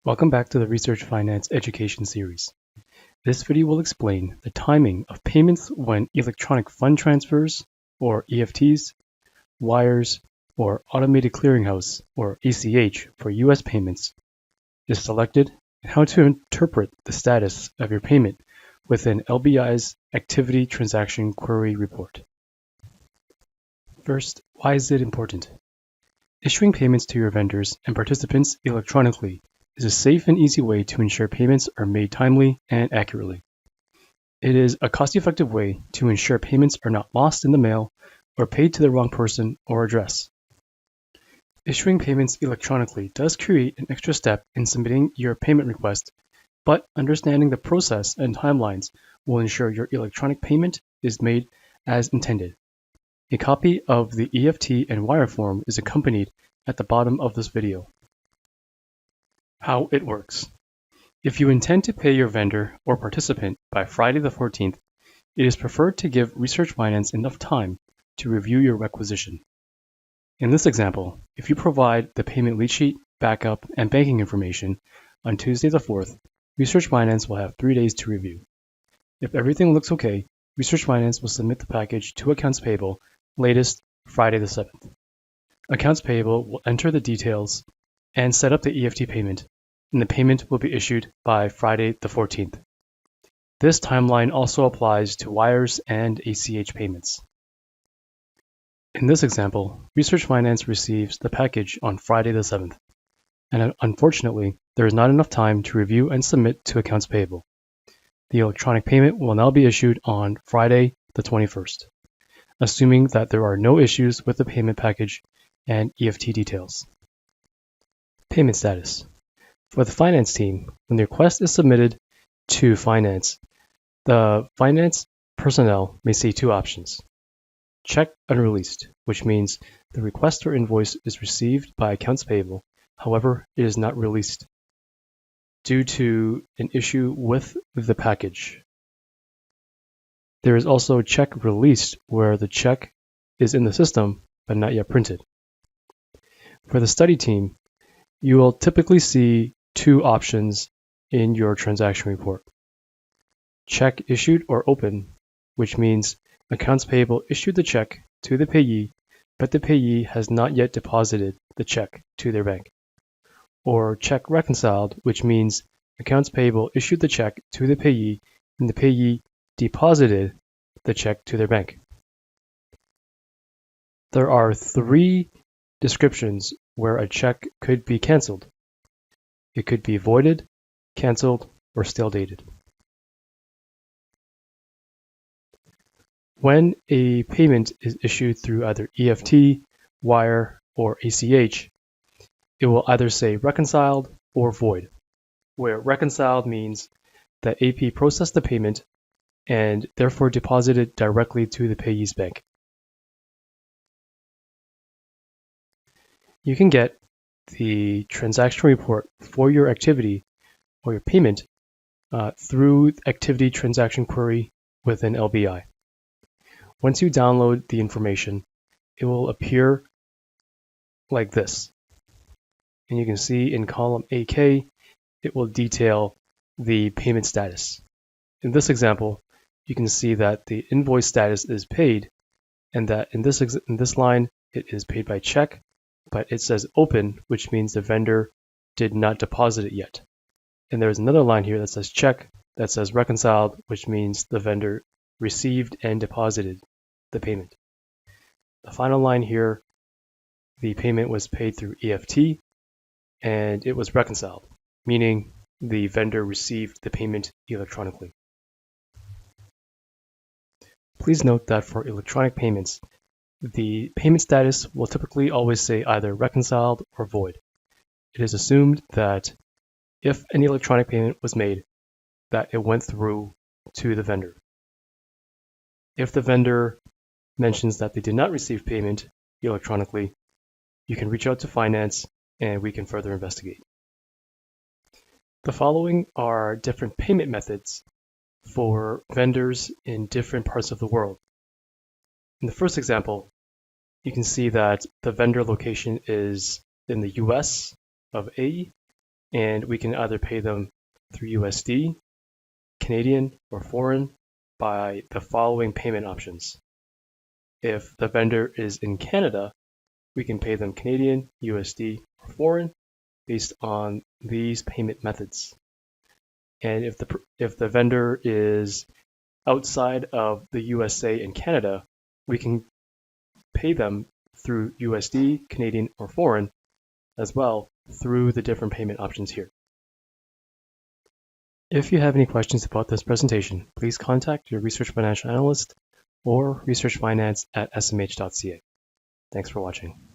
Welcome back to the Research Finance Education Series. This video will explain the timing of payments when electronic fund transfers, or EFTs, wires, or automated clearinghouse, or ACH for US payments is selected, and how to interpret the status of your payment within LBI's Activity Transaction Query Report. First, why is it important? Issuing payments to your vendors and participants electronically is a safe and easy way to ensure payments are made timely and accurately. It is a cost-effective way to ensure payments are not lost in the mail or paid to the wrong person or address. Issuing payments electronically does create an extra step in submitting your payment request, but understanding the process and timelines will ensure your electronic payment is made as intended. A copy of the EFT and wire form is accompanied at the bottom of this video. How it works. If you intend to pay your vendor or participant by Friday the 14th, it is preferred to give Research Finance enough time to review your requisition. In this example, if you provide the payment lead sheet, backup, and banking information on Tuesday the 4th, Research Finance will have 3 days to review. If everything looks okay, Research Finance will submit the package to Accounts Payable latest Friday the 7th. Accounts Payable will enter the details and set up the EFT payment, and the payment will be issued by Friday the 14th. This timeline also applies to wires and ACH payments. In this example, Research Finance receives the package on Friday the 7th, and unfortunately, there is not enough time to review and submit to Accounts Payable. The electronic payment will now be issued on Friday the 21st, assuming that there are no issues with the payment package and EFT details. Payment status. For the finance team, when the request is submitted to finance, the finance personnel may see two options. Check unreleased, which means the request or invoice is received by Accounts Payable, however, it is not released due to an issue with the package. There is also check released, where the check is in the system but not yet printed. For the study team, you will typically see two options in your transaction report. Check issued or open, which means Accounts Payable issued the check to the payee, but the payee has not yet deposited the check to their bank. Or check reconciled, which means Accounts Payable issued the check to the payee, and the payee deposited the check to their bank. There are three descriptions where a check could be canceled. It could be voided, canceled, or stale dated. When a payment is issued through either EFT, wire, or ACH, it will either say reconciled or void, where reconciled means that AP processed the payment and therefore deposited directly to the payee's bank. You can get the transaction report for your activity or your payment through Activity Transaction Query within LBI. Once you download the information, it will appear like this. And you can see in column AK, it will detail the payment status. In this example, you can see that the invoice status is paid, and that in this line, it is paid by check, but it says open, which means the vendor did not deposit it yet. And there's another line here that says check, that says reconciled, which means the vendor received and deposited the payment. The final line here, the payment was paid through EFT, and it was reconciled, meaning the vendor received the payment electronically. Please note that for electronic payments, the payment status will typically always say either reconciled or void. It is assumed that if an electronic payment was made, that it went through to the vendor. If the vendor mentions that they did not receive payment electronically, you can reach out to finance and we can further investigate. The following are different payment methods for vendors in different parts of the world. In the first example, you can see that the vendor location is in the US of A, and we can either pay them through USD, Canadian, or foreign by the following payment options. If the vendor is in Canada, we can pay them Canadian, USD, or foreign based on these payment methods. And if the vendor is outside of the USA and Canada, we can pay them through USD, Canadian, or foreign as well through the different payment options here. If you have any questions about this presentation, please contact your research financial analyst or researchfinance@smh.ca. Thanks for watching.